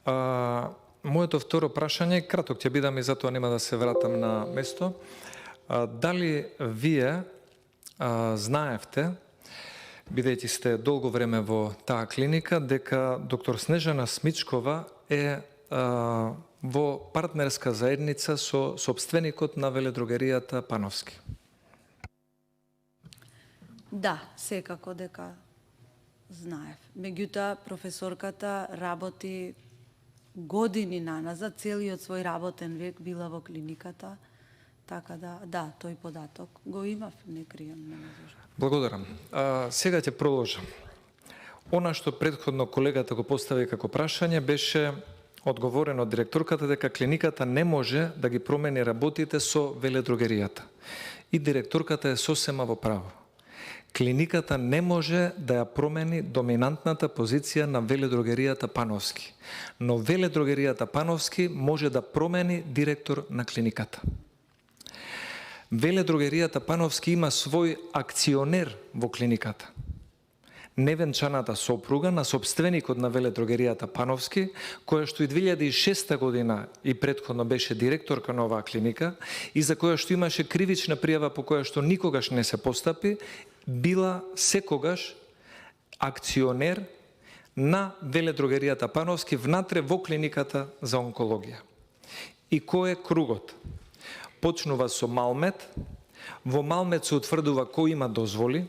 Моето второ прашање, краток ќе бидам и затоа нема да се вратам на место. Дали вие знаевте, бидејќи сте долго време во таа клиника, дека доктор Снежана Смичкова е во партнерска заедница со сопственикот на веледрогеријата Пановски? Да, секако дека знаев. Меѓутоа, професорката работи години наназад, целиот свој работен век била во клиниката, така да, тој податок го имав, не крием, не можам. Благодарам. Сега ќе продолжам. Она што претходно колегата го постави како прашање беше одговорено од директорката дека клиниката не може да ги промени работите со веледрогеријата. И директорката е сосема во право. Клиниката не може да ја промени доминантната позиција на веледрогеријата Пановски. Но веледрогеријата Пановски може да промени директор на клиниката. Веледрогеријата Пановски има свој акционер во клиниката. Невенчаната сопруга на сопственикот на веледрогеријата Пановски, која што и 2006 година и претходно беше директорка на оваа клиника и за која што имаше кривична пријава по која што никогаш не се постапи, била секогаш акционер на веледрогеријата Пановски внатре во клиниката за онкологија. И кој е кругот? Почнува со Малмет. Во Малмет се утврдува кој има дозволи,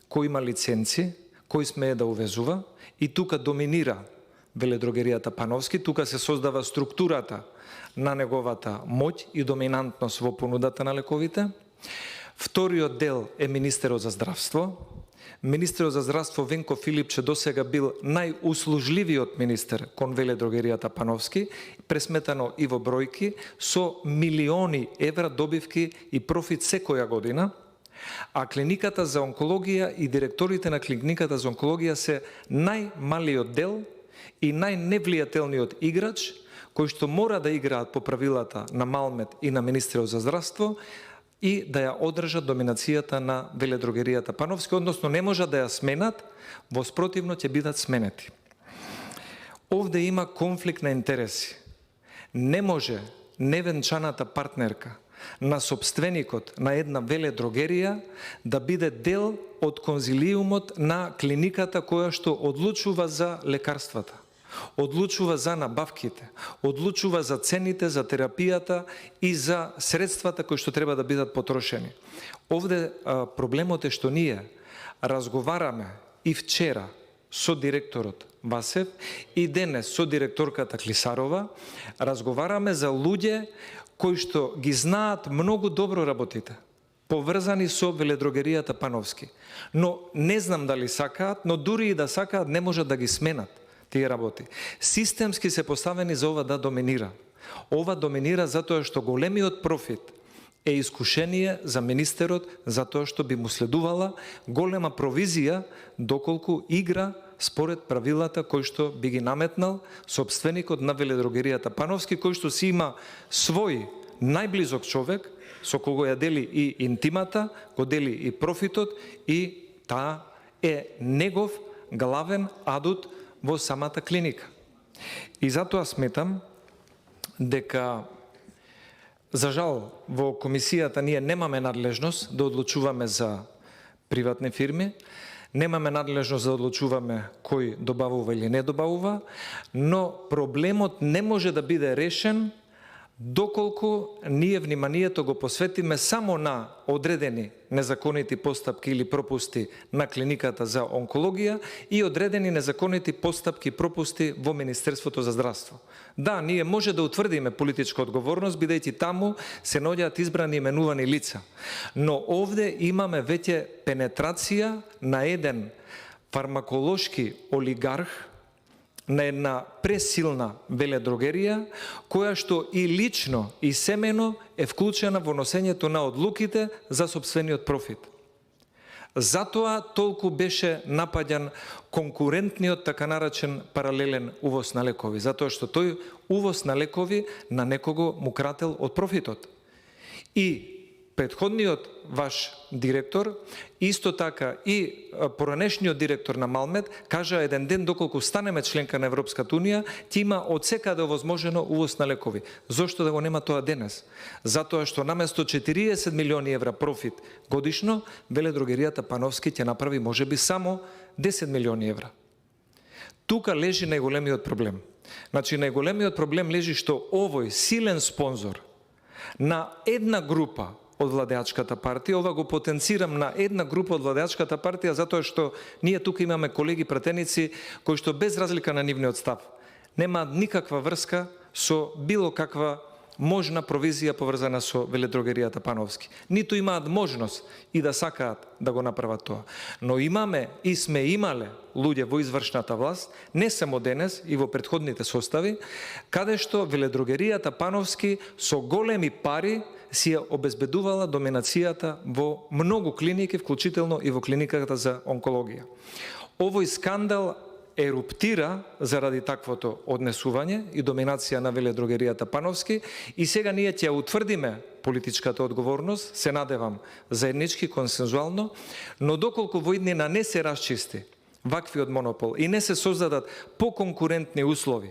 кој има лиценци, кој смее да увезува, и тука доминира веледрогеријата Пановски, тука се создава структурата на неговата моќ и доминантност во понудата на лековите. Вториот дел е Министерот за здравство. Министерот за здравство Венко Филипче досега бил најуслужливиот министер кон веледрогеријата Пановски, пресметано и во бројки, со милиони евра добивки и профит секоја година. А клиниката за онкологија и директорите на клиниката за онкологија се најмалиот дел и најневлијателниот играч, кој што мора да играат по правилата на Малмет и на Министерот за здравство и да ја одржат доминацијата на веледрогеријата Пановски, односно не можат да ја сменат, во спротивно ќе бидат сменети. Овде има конфликт на интереси. Не може невенчаната партнерка на сопственикот на една веледрогерија да биде дел од конзилиумот на клиниката која што одлучува за лекарствата, одлучува за набавките, одлучува за цените, за терапијата и за средствата кои што треба да бидат потрошени. Овде проблемот е што ние разговараме и вчера со директорот Васев и денес со директорката Клисарова, разговараме за луѓе кои што ги знаат многу добро работите, поврзани со веледрогеријата Пановски. Но не знам дали сакаат, но дури и да сакаат не можат да ги сменат тие работи. Системски се поставени за ова да доминира. Ова доминира затоа што големиот профит е искушение за министерот, затоа што би му следувала голема провизија доколку игра според правилата кои што би ги наметнал сопственикот на веледрогеријата Пановски, кој што си има свој најблизок човек со кого ја дели и интимата, го дели и профитот, и таа е негов главен адут во самата клиника. И затоа сметам дека, за жал, во комисијата ние немаме надлежност да одлучуваме за приватни фирми, немаме надлежност да одлучуваме кој добавува или не добавува, но проблемот не може да биде решен доколку ние вниманието го посветиме само на одредени незаконити постапки или пропусти на клиниката за онкологија и одредени незаконити постапки и пропусти во Министерството за здравство. Да, ние може да утврдиме политичка одговорност, бидејќи таму се наоѓаат избрани именувани лица. Но овде имаме веќе пенетрација на еден фармаколошки олигарх, на една пресилна веледрогерија, која што и лично и семено е вклучена во носењето на одлуките за сопствениот профит. Затоа толку беше напаѓан конкурентниот така наречен паралелен увоз на лекови, затоа што тој увоз на лекови на некого му крател од профитот. И Претходниот ваш директор, исто така и поранешниот директор на Малмед, кажа еден ден доколку станеме членка на Европската Унија, ќе има од секаде овозможено увоз на лекови. Зошто да го нема тоа денес? Затоа што наместо 40 милиони евра профит годишно, веледрогеријата Пановски ќе направи можеби само 10 милиони евра. Тука лежи најголемиот проблем. Значи, најголемиот проблем лежи што овој силен спонзор на една група од владеачката партија, ова го потенцирам на една група од владеачката партија, затоа што ние тука имаме колеги пратеници кои што без разлика на нивниот став немаат никаква врска со било каква можна провизија поврзана со веледрогеријата Пановски. Ниту имаат можност и да сакаат да го направат тоа. Но имаме и сме имале луѓе во извршната власт, не само денес и во претходните состави, каде што веледрогеријата Пановски со големи пари си ја обезбедувала доминацијата во многу клиники, вклучително и во клиниката за онкологија. Овој скандал еруптира заради таквото однесување и доминација на веледрогеријата Пановски и сега ние ќе утврдиме политичката одговорност, се надевам заеднички, консензуално, но доколку во иднина не се расчисти ваквиот монопол и не се создадат поконкурентни услови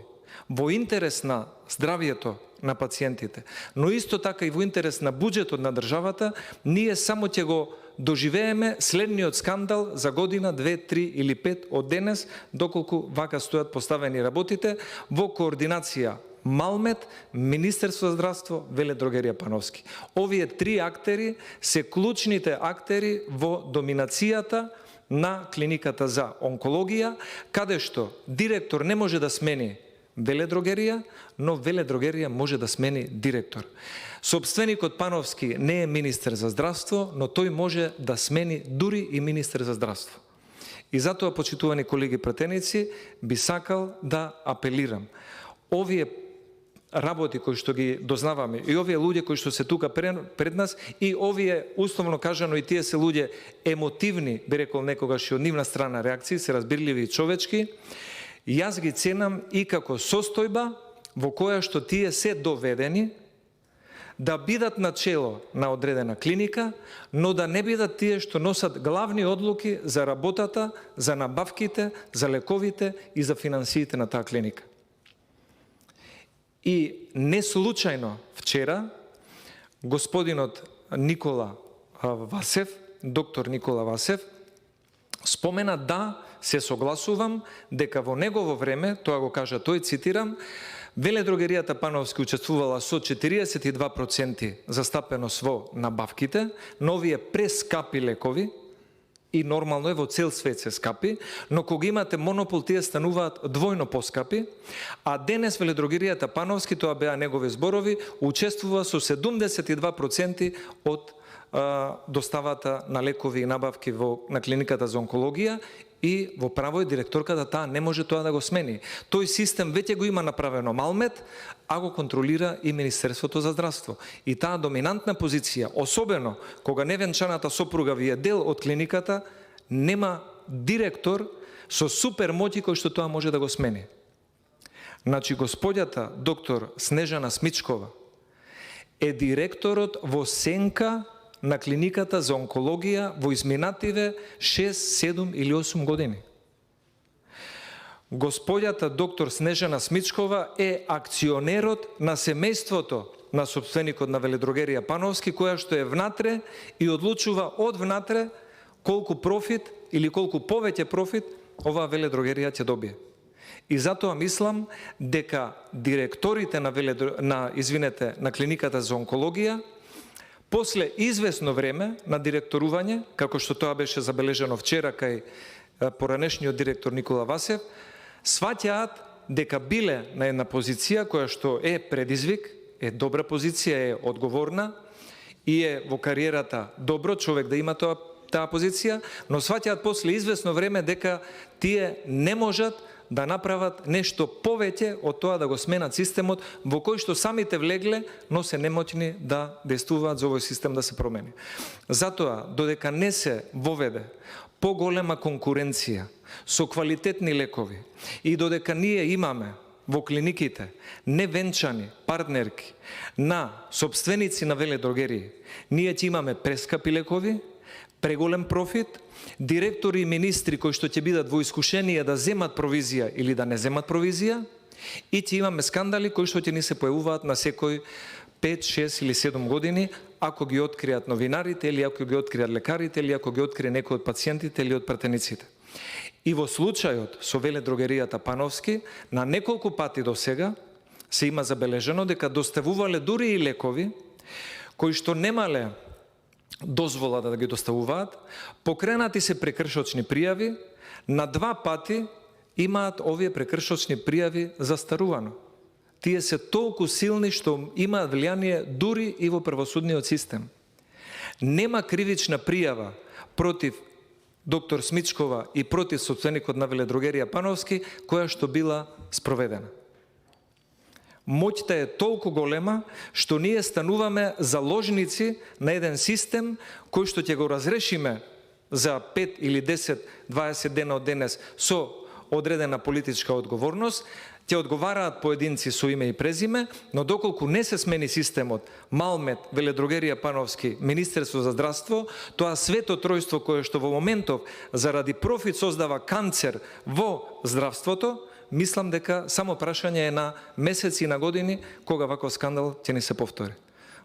во интерес на здравието на пациентите, но исто така и во интерес на буџетот на државата, ние само ќе го доживееме следниот скандал за година, 2, 3 или 5 од денес, доколку вака стојат поставени работите во координација Малмед, Министерство за здравство, веледрогерија Пановски. Овие три актери се клучните актери во доминацијата на клиниката за онкологија, каде што директор не може да смени веледрогерија, но веледрогерија може да смени директор. Собственикот Пановски не е министер за здравство, но тој може да смени дури и министер за здравство. И затоа, почитувани колеги пратеници, би сакал да апелирам. Овие работи кои што ги дознаваме и овие луѓе кои што се тука пред нас и овие, условно кажано, и тие се луѓе емотивни, би рекол некогаш и од нивна страна реакции, се разбирливи и човечки, јас ги ценам и како состојба во која што тие се доведени да бидат начело на одредена клиника, но да не бидат тие што носат главни одлуки за работата, за набавките, за лековите и за финансиите на таа клиника. И не случајно вчера господинот Никола Васев, доктор Никола Васев, спомена да се согласувам дека во негово време, тоа го кажа тој, цитирам, веледрогеријата Пановски учествувала со 42% застапеност во набавките, но овие прескапи лекови, и нормално е во цел свет се скапи, но кога имате монопол, тие стануваат двојно поскапи, а денес веледрогеријата Пановски, тоа беа негови зборови, учествува со 72% од доставата на лекови и набавки на клиниката за онкологија и во право е директорката, таа не може тоа да го смени. Тој систем веќе го има направено Малмед, а го контролира и Министерството за здравство. И таа доминантна позиција, особено кога невенчаната сопруга ви е дел од клиниката, нема директор со супер моќи кој што тоа може да го смени. Значи, господјата доктор Снежана Смичкова е директорот во сенка на клиниката за онкологија во изминативе 6, 7 или 8 години. Господјата доктор Снежана Смичкова е акционерот на семејството на собственикот на веледрогерија Пановски, која што е внатре и одлучува од внатре колку профит или колку повеќе профит оваа веледрогерија ќе добие. И затоа мислам дека директорите на клиниката за онкологија после известно време на директорување, како што тоа беше забележено вчера кај поранешниот директор Никола Васев, сваќаат дека биле на една позиција која што е предизвик, е добра позиција, е одговорна и е во кариерата добро човек да има таа позиција, но сваќаат после известно време дека тие не можат да направат нешто повеќе од тоа да го сменат системот во кој што самите влегле, но се немоќни да действуваат за овој систем да се промени. Затоа, додека не се воведе поголема конкуренција со квалитетни лекови и додека ние имаме во клиниките, невенчани партнерки на собственици на веледрогерии, ние ќе имаме прескапи лекови, преголем профит, директори и министри кои што ќе бидат во искушение да земат провизија или да не земат провизија, и ќе имаме скандали кои што ќе ни се појавуваат на секој 5, 6 или 7 години, ако ги откријат новинарите, или ако ги откријат лекарите, или ако ги открие некој од пациентите или од пратениците. И во случајот со веледрогеријата Пановски, на неколку пати до сега се има забележено дека доставувале дури и лекови кои што немале дозвола да ги доставуваат, покренати се прекршочни пријави, на 2 пати имаат овие прекршочни пријави застарувано. Тие се толку силни што имаат влијание дури и во правосудниот систем. Нема кривична пријава против доктор Смичкова и против собственикот на веледрогерија Пановски која што била спроведена. Моќта е толку голема што ние стануваме заложници на еден систем кој што ќе го разрешиме за 5 или 10, 20 дена од денес со одредена политичка одговорност, ќе одговараат поединци со име и презиме, но доколку не се смени системот, Малмет, веледрогерија Пановски, Министерство за здравство, тоа свето тројство кое што во моментов заради профит создава канцер во здравството, мислам дека само прашање е на месеци и на години кога ваков скандал ќе ни се повтори.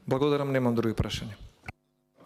Благодарам, немам други прашања.